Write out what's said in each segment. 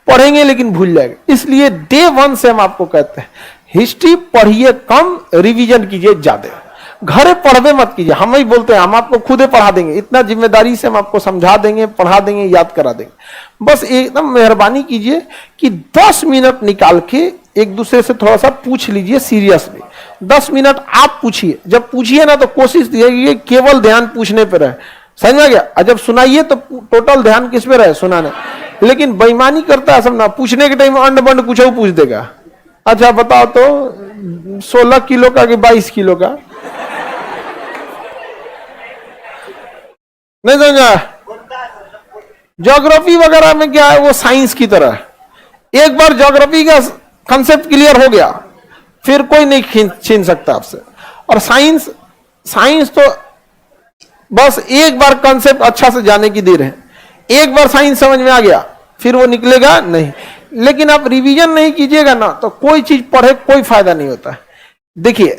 पढ़ेंगे लेकिन भूल जाएंगे। इसलिए डे 1 से हम आपको कहते हैं हिस्ट्री पढ़िए कम, रिवीजन कीजिए ज्यादा। घरे पढ़वे मत कीजिए, हम ही बोलते हैं हम आपको खुदे पढ़ा देंगे, इतना जिम्मेदारी से हम आपको समझा देंगे, पढ़ा देंगे, याद करा देंगे। बस एकदम मेहरबानी कीजिए कि 10 मिनट निकाल के एक दूसरे से थोड़ा सा पूछ लीजिए सीरियसली। 10 मिनट आप पूछिए, जब पूछिए ना तो कोशिश कीजिए केवल ध्यान पूछने पर रहे, समझ में आ गया। और जब सुनाइए तो टोटल ध्यान किस पे रहे, सुनाने। लेकिन बेईमानी करता है सब ना, पूछने के टाइम अंड बंड कुछ पूछ देगा। अच्छा बताओ तो 16 किलो का कि 22 किलो का, नहीं समझा। ज्योग्राफी वगैरह में क्या है, वो साइंस की तरह। एक बार ज्योग्राफी का कंसेप्ट क्लियर हो गया फिर कोई नहीं छीन सकता आपसे। और साइंस तो बस एक बार कंसेप्ट अच्छा से जाने की देर है, एक बार साइंस समझ में आ गया फिर वो निकलेगा नहीं। लेकिन आप रिवीजन नहीं कीजिएगा ना तो कोई चीज पढ़े कोई फायदा नहीं होता है। देखिए,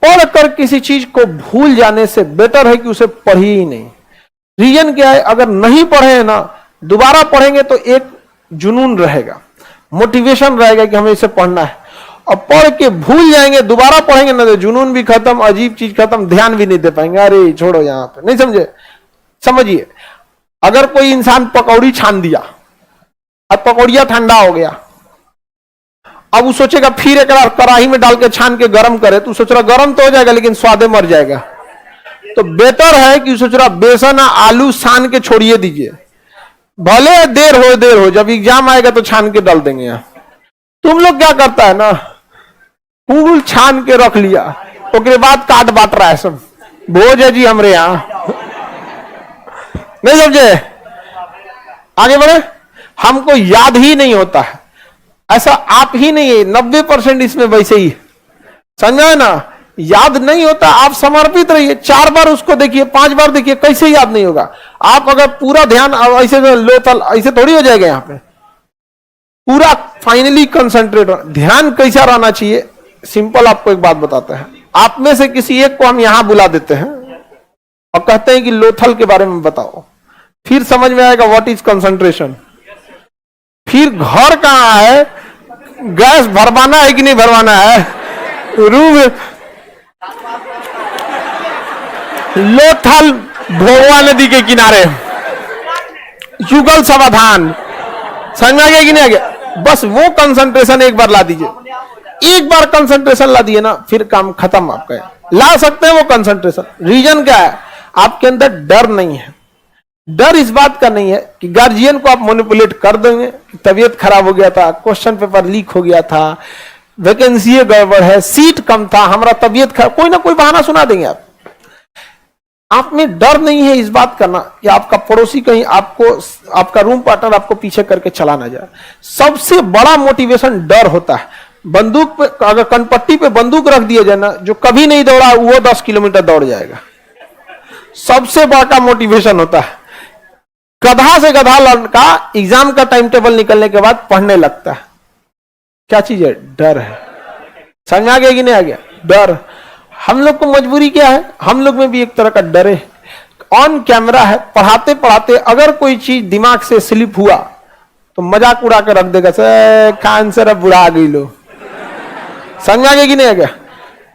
पढ़कर किसी चीज को भूल जाने से बेटर है कि उसे पढ़िए ही नहीं। रीजन क्या है, अगर नहीं पढ़े हैं ना, दोबारा पढ़ेंगे तो एक जुनून रहेगा, मोटिवेशन रहेगा कि हमें इसे पढ़ना है। और पढ़ के भूल जाएंगे, दोबारा पढ़ेंगे ना तो जुनून भी खत्म, अजीब चीज खत्म, ध्यान भी नहीं दे पाएंगे, अरे छोड़ो यहां पे, नहीं समझे। समझिए, अगर कोई इंसान पकौड़ी छान दिया और पकौड़िया ठंडा हो गया, अब वो सोचेगा फिर एक कढ़ाई में डाल के छान के गर्म करे, तो सोच रहा गर्म तो हो जाएगा लेकिन स्वादे मर जाएगा। तो बेटर है कि सोच रहा बेसन आलू छान के छोड़िए दीजिए, भले देर हो, जब एग्जाम आएगा तो छान के डाल देंगे। यहाँ तुम लोग क्या करता है ना, फूल छान के रख लिया, उसके बाद काट बांट रहा है सब, भोज है जी हमरे यहाँ, नहीं समझे। आगे बढ़े, हमको याद ही नहीं होता है, ऐसा आप ही नहीं है, 90% इसमें वैसे ही, समझा ना। याद नहीं होता, आप समर्पित रहिए, 4 बार उसको देखिए, 5 बार देखिए, कैसे याद नहीं होगा। आप अगर पूरा ध्यान ऐसे लोथल ऐसे थोड़ी हो जाएगा, यहाँ पे पूरा फाइनली कंसंट्रेट। ध्यान कैसा रहना चाहिए, सिंपल आपको एक बात बताते हैं। आप में से किसी एक को हम यहां बुला देते हैं और कहते हैं कि लोथल के बारे में बताओ, फिर समझ में आएगा व्हाट इज कंसंट्रेशन। फिर घर कहां है, गैस भरवाना है कि नहीं भरवाना है, रूम लोथल भोगवा नदी के किनारे, युगल समाधान, समझ में आ गया कि नहीं आ गया। बस वो कंसंट्रेशन एक बार ला दीजिए, एक बार कंसंट्रेशन ला दिए ना फिर काम खत्म आपका। ला सकते हैं वो कंसंट्रेशन। रीजन क्या है, आपके अंदर डर नहीं है। डर इस बात का नहीं है कि गार्जियन को आप मैनिपुलेट कर देंगे, तबीयत खराब हो गया था, क्वेश्चन पेपर लीक हो गया था, वैकेंसी गड़बड़ है, सीट कम था, हमारा तबीयत खराब, कोई ना कोई बहाना सुना देंगे आप में डर नहीं है इस बात का ना कि आपका पड़ोसी कहीं आपको, आपका रूम पार्टनर आपको पीछे करके चला ना जाए। सबसे बड़ा मोटिवेशन डर होता है। बंदूक पे अगर कनपट्टी पे बंदूक रख दिया जाए ना, जो कभी नहीं दौड़ा वो 10 किलोमीटर दौड़ जाएगा। सबसे बड़ा मोटिवेशन होता है। गधा से गधा लड़का एग्जाम का टाइम टेबल निकलने के बाद पढ़ने लगता है। क्या चीज है, डर है। समझ आ गया कि नहीं आ गया, डर। हम लोग को मजबूरी क्या है, हम लोग में भी एक तरह का डर है। ऑन कैमरा है, पढ़ाते पढ़ाते अगर कोई चीज दिमाग से स्लिप हुआ तो मजाक उड़ा के रख देगा, सर खान सर अब बुढ़ा गई लो। समझ आ गया कि नहीं आ गया।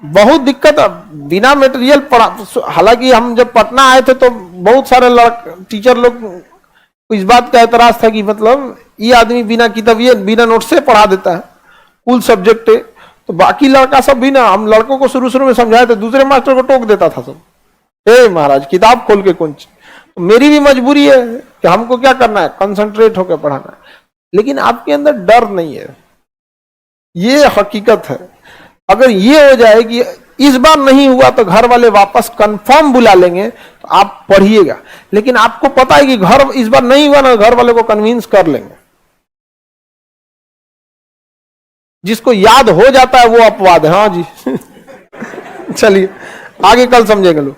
बहुत दिक्कत है बिना मटेरियल पढ़ा। हालांकि हम जब पटना आए थे तो बहुत सारे टीचर लोग को इस बात का एतराज था कि मतलब ये आदमी बिना किताबिए बिना नोट से पढ़ा देता है, कुल सब्जेक्ट है। तो बाकी लड़का सब भी ना, हम लड़कों को शुरू में समझाए थे, दूसरे मास्टर को टोक देता था सब, ए महाराज किताब खोल के कौन। तो मेरी भी मजबूरी है कि हमको क्या करना है, कंसंट्रेट होकर पढ़ाना है। लेकिन आपके अंदर डर नहीं है, ये हकीकत है। अगर ये हो जाए कि इस बार नहीं हुआ तो घर वाले वापस कंफर्म बुला लेंगे, तो आप पढ़िएगा। लेकिन आपको पता है कि घर इस बार नहीं हुआ ना, घर वाले को कन्विंस कर लेंगे। जिसको याद हो जाता है वो अपवाद है। हाँ जी चलिए आगे कल समझेंगे लोग।